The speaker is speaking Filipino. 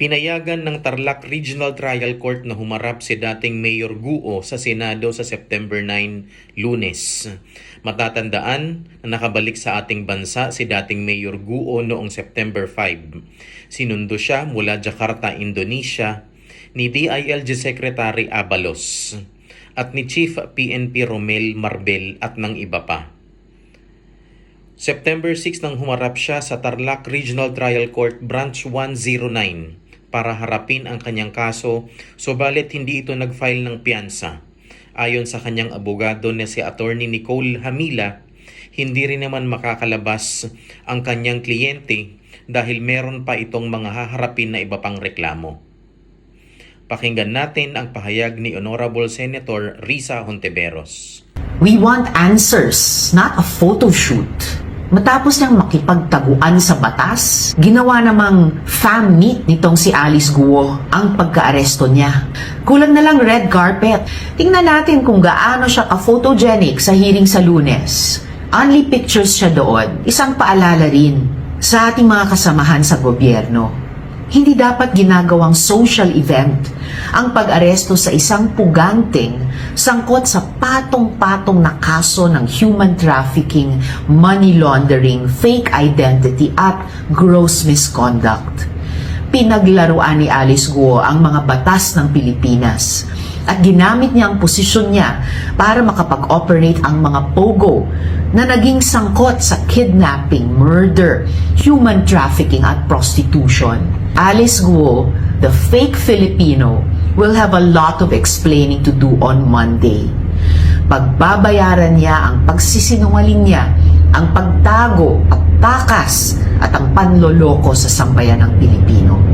Pinayagan ng Tarlac Regional Trial Court na humarap si dating Mayor Guo sa Senado sa September 9, Lunes. Matatandaan na nakabalik sa ating bansa si dating Mayor Guo noong September 5. Sinundo siya mula Jakarta, Indonesia ni DILG Secretary Abalos at ni Chief PNP Romel Marbel at ng iba pa. September 6 nang humarap siya sa Tarlac Regional Trial Court Branch 109 para harapin ang kanyang kaso, subalit hindi ito nag-file ng piyansa. Ayon sa kanyang abogado na si Attorney Nicole Hamila, hindi rin naman makakalabas ang kanyang kliyente dahil meron pa itong mga haharapin na iba pang reklamo. Pakinggan natin ang pahayag ni Honorable Senator Risa Hontiveros. We want answers, not a photo shoot. Matapos niyang makipagtaguan sa batas, ginawa namang fam meet nitong si Alice Guo ang pagka-aresto niya. Kulang na lang red carpet. Tingnan natin kung gaano siya ka-photogenic sa hearing sa Lunes. Only pictures siya doon. Isang paalala rin sa ating mga kasamahan sa gobyerno. Hindi dapat ginagawang social event ang pag-aresto sa isang puganteng sangkot sa patong-patong na kaso ng human trafficking, money laundering, fake identity at gross misconduct. Pinaglaruan ni Alice Guo ang mga batas ng Pilipinas at ginamit niya ang posisyon niya para makapag-operate ang mga pogo na naging sangkot sa kidnapping, murder, human trafficking at prostitution. Alice Guo, the fake Filipino, will have a lot of explaining to do on Monday. Pagbabayaran niya ang pagsisinungaling niya, ang pagtago at takas at ang panloloko sa sambayan ng Pilipino.